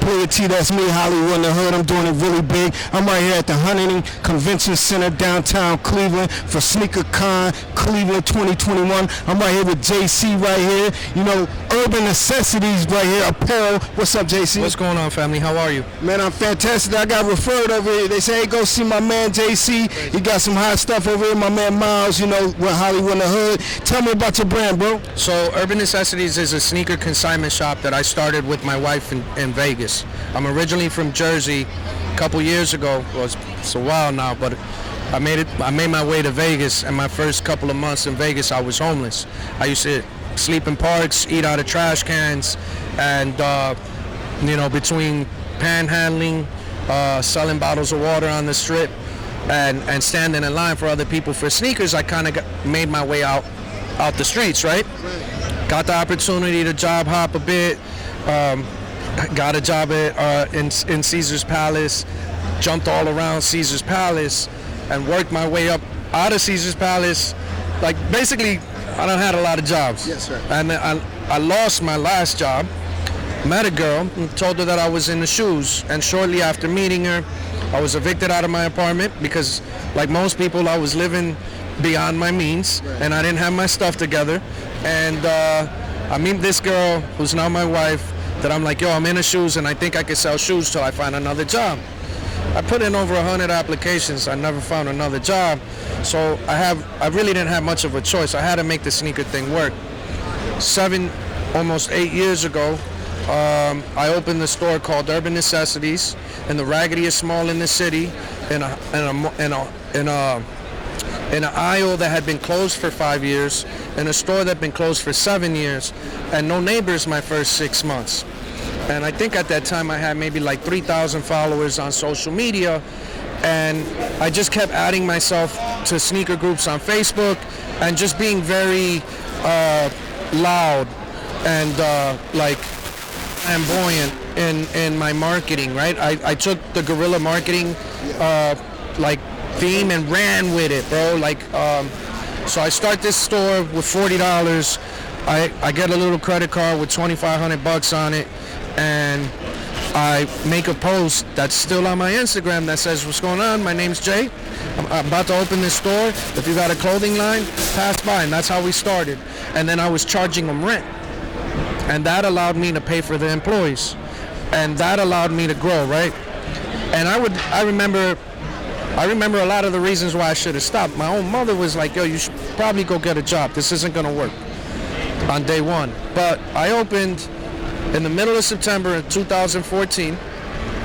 Player T, that's me, Hollywood in the Hood. I'm doing it really big. I'm right here at the Huntington Convention Center, downtown Cleveland, for Sneaker Con Cleveland 2021. I'm right here with Jaysee right here. You know, Urban Necessities right here, apparel. What's up, Jaysee? What's going on, family? How are you? Man, I'm fantastic. I got referred over here. They say, hey, go see my man Jaysee. He got some hot stuff over here. My man Miles, you know, with Hollywood in the Hood. Tell me about your brand, bro. So Urban Necessities is a sneaker consignment shop that I started with my wife in Vegas. I'm originally from Jersey. A couple years ago, well, it's a while now, but I made my way to Vegas, and my first couple of months in Vegas, I was homeless. I used to sleep in parks, eat out of trash cans, and you know, between panhandling, selling bottles of water on the strip, and standing in line for other people for sneakers, I kind of made my way out the streets, right? Got the opportunity to job hop a bit. Got a job in Caesar's Palace, jumped all around Caesar's Palace, and worked my way up out of Caesar's Palace. Like, basically, I done had a lot of jobs. Yes, sir. And I lost my last job, met a girl, and told her that I was in the shoes. And shortly after meeting her, I was evicted out of my apartment because, like most people, I was living beyond my means, and I didn't have my stuff together. And I meet this girl, who's now my wife, that I'm like, yo, I'm in the shoes, and I think I can sell shoes till I find another job. I put in over 100 applications. I never found another job. So I really didn't have much of a choice. I had to make the sneaker thing work. Almost 8 years ago, I opened a store called Urban Necessities in the raggediest mall in the city, in an aisle that had been closed for 5 years, in a store that had been closed for 7 years, and no neighbors my first 6 months. And I think at that time I had maybe like 3,000 followers on social media, and I just kept adding myself to sneaker groups on Facebook and just being very loud and like flamboyant in my marketing, right? I took the guerrilla marketing like theme and ran with it, bro. Like, so I start this store with $40. I get a little credit card with $2,500 on it, and I make a post that's still on my Instagram that says, what's going on? My name's Jay. I'm about to open this store. If you got a clothing line, pass by. And that's how we started. And then I was charging them rent. And that allowed me to pay for the employees. And that allowed me to grow, right? And I remember a lot of the reasons why I should have stopped. My own mother was like, yo, you should probably go get a job. This isn't going to work on day one. But I opened in the middle of September in 2014,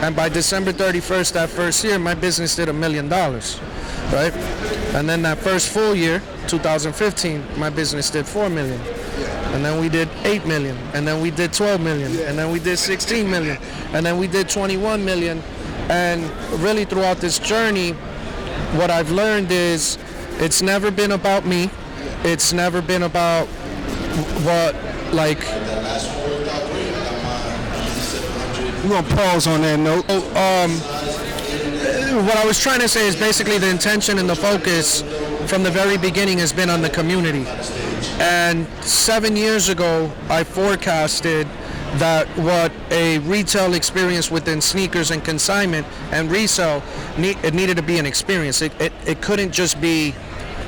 and by December 31st that first year, my business did $1 million, right? And then that first full year, 2015, my business did $4 million. And then we did $8 million, and then we did $12 million, and then we did $16 million, and then we did $21 million. And really throughout this journey, what I've learned is it's never been about me. It's never been about what, like... We're going to pause on that note. What I was trying to say is basically the intention and the focus from the very beginning has been on the community. And 7 years ago, I forecasted that what a retail experience within sneakers and consignment and resale, it needed to be an experience. It couldn't just be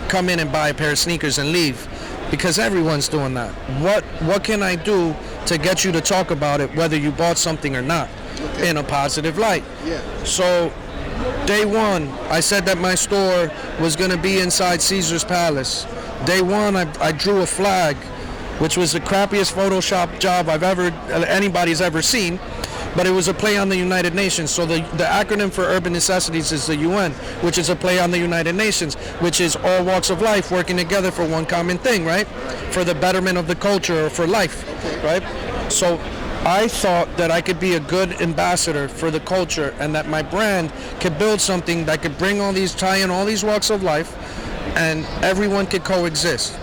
come in and buy a pair of sneakers and leave, because everyone's doing that. What can I do to get you to talk about it, whether you bought something or not, in a positive light? Yeah. So day one, I said that my store was going to be inside Caesar's Palace. Day one, I drew a flag, which was the crappiest Photoshop job anybody's ever seen, but it was a play on the United Nations. So the acronym for Urban Necessities is the UN, which is a play on the United Nations, which is all walks of life working together for one common thing, right? For the betterment of the culture or for life, right? So I thought that I could be a good ambassador for the culture, and that my brand could build something that could tie in all these walks of life, and everyone could coexist.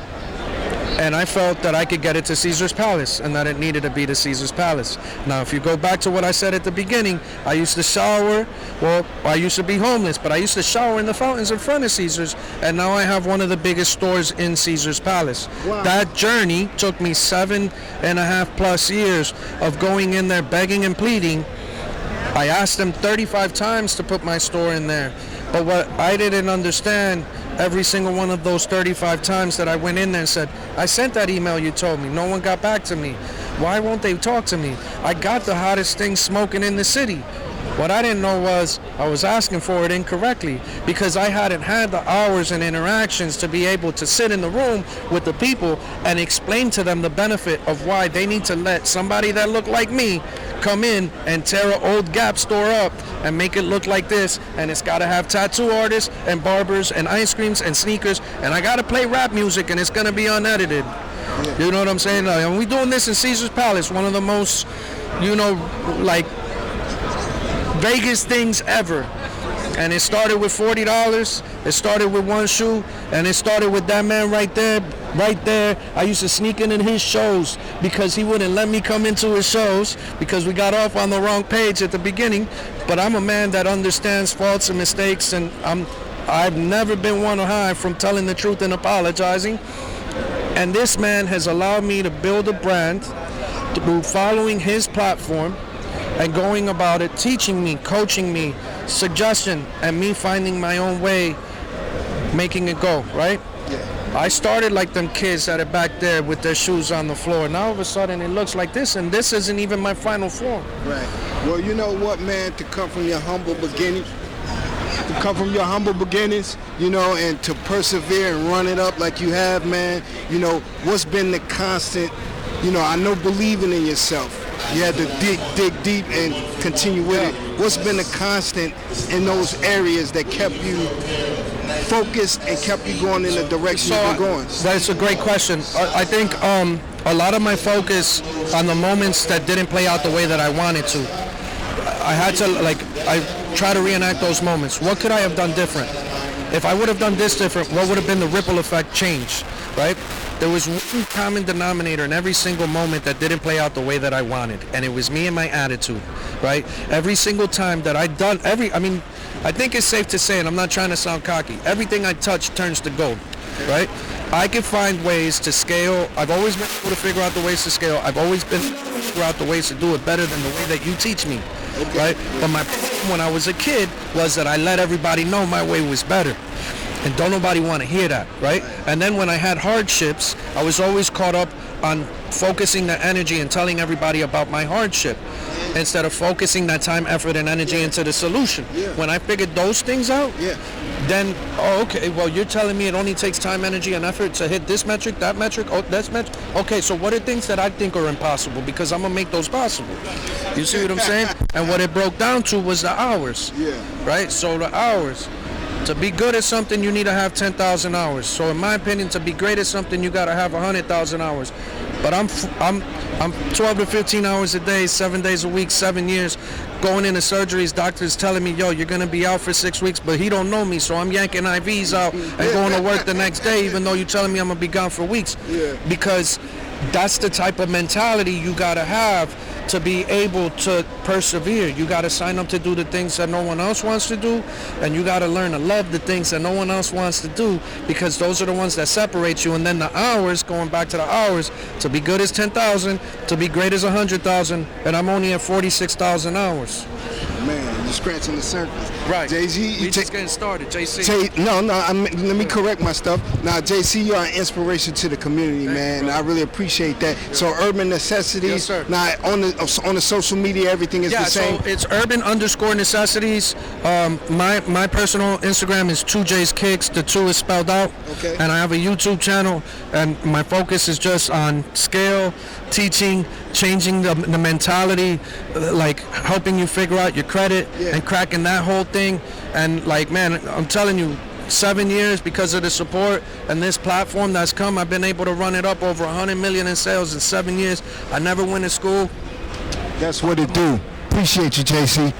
And I felt that I could get it to Caesar's Palace, and that it needed to be to Caesar's Palace. Now, if you go back to what I said at the beginning, I used to shower, well, I used to be homeless, but I used to shower in the fountains in front of Caesar's, and now I have one of the biggest stores in Caesar's Palace. Wow. That journey took me 7.5+ years of going in there begging and pleading I asked them 35 times to put my store in there. But what I didn't understand, every single one of those 35 times that I went in there and said, I sent that email you told me. No one got back to me. Why won't they talk to me? I got the hottest thing smoking in the city. What I didn't know was I was asking for it incorrectly because I hadn't had the hours and interactions to be able to sit in the room with the people and explain to them the benefit of why they need to let somebody that looked like me come in and tear an old Gap store up and make it look like this, and it's got to have tattoo artists and barbers and ice creams and sneakers, and I got to play rap music, and it's going to be unedited. Yeah. You know what I'm saying? And we doing this in Caesar's Palace, one of the most, like Vegas things ever. And it started with $40. It started with one shoe, and it started with that man right there. Right there, I used to sneak in his shows because he wouldn't let me come into his shows because we got off on the wrong page at the beginning. But I'm a man that understands faults and mistakes, and I've never been one to hide from telling the truth and apologizing. And this man has allowed me to build a brand through following his platform and going about it, teaching me, coaching me, suggestion, and me finding my own way, making it go, right? Yeah. I started like them kids that are back there with their shoes on the floor. Now all of a sudden it looks like this, and this isn't even my final form. Right. Well, you know what, man, to come from your humble beginnings, and to persevere and run it up like you have, man, what's been the constant, I know believing in yourself. You had to dig deep and continue with it. What's been the constant in those areas that kept you focused and kept you going in the direction you've been going? That's a great question. I think a lot of my focus on the moments that didn't play out the way that I wanted to, I had to, I try to reenact those moments. What could I have done different? If I would have done this different, what would have been the ripple effect change, right? There was one common denominator in every single moment that didn't play out the way that I wanted, and it was me and my attitude, right? Every single time that I think it's safe to say, and I'm not trying to sound cocky, everything I touch turns to gold, right? I can find ways to scale. I've always been able to figure out the ways to scale. I've always been able to figure out the ways to do it better than the way that you teach me, right? But my problem when I was a kid was that I let everybody know my way was better. And don't nobody want to hear that, right? And then when I had hardships, I was always caught up on focusing the energy and telling everybody about my hardship instead of focusing that time, effort, and energy into the solution. When I figured those things out, then, okay, well, you're telling me it only takes time, energy, and effort to hit this metric, that metric, that's metric. Okay, so what are things that I think are impossible? Because I'm going to make those possible. You see what I'm saying? And what it broke down to was the hours, right? So the hours. To be good at something, you need to have 10,000 hours. So in my opinion, to be great at something, you got to have 100,000 hours. But I'm 12 to 15 hours a day, 7 days a week, 7 years, going into surgeries, doctors telling me, yo, you're going to be out for 6 weeks, but he don't know me, so I'm yanking IVs out and going to work the next day, even though you're telling me I'm going to be gone for weeks. Because that's the type of mentality you got to have to be able to persevere. You got to sign up to do the things that no one else wants to do, and you got to learn to love the things that no one else wants to do, because those are the ones that separate you. And then the hours, going back to the hours, to be good is 10,000, to be great is 100,000, and I'm only at 46,000 hours. Man, you're scratching the surface. Right. Jaysee, we just getting started. Jaysee. Let me correct my stuff. Now, Jaysee, you are an inspiration to the community, man. You, I really appreciate that. So, Urban Necessities. Yes, sir. Now, on the social media, everything is the same. So it's urban_necessities. My personal Instagram is 2JsKicks. The 2 is spelled out. Okay. And I have a YouTube channel, and my focus is just on scale, teaching, changing the mentality, like helping you figure out your credit and cracking that whole thing. And man, I'm telling you, 7 years because of the support and this platform that's come, I've been able to run it up over 100 million in sales in 7 years. I never went to school. That's what it do. Appreciate you, Jaysee.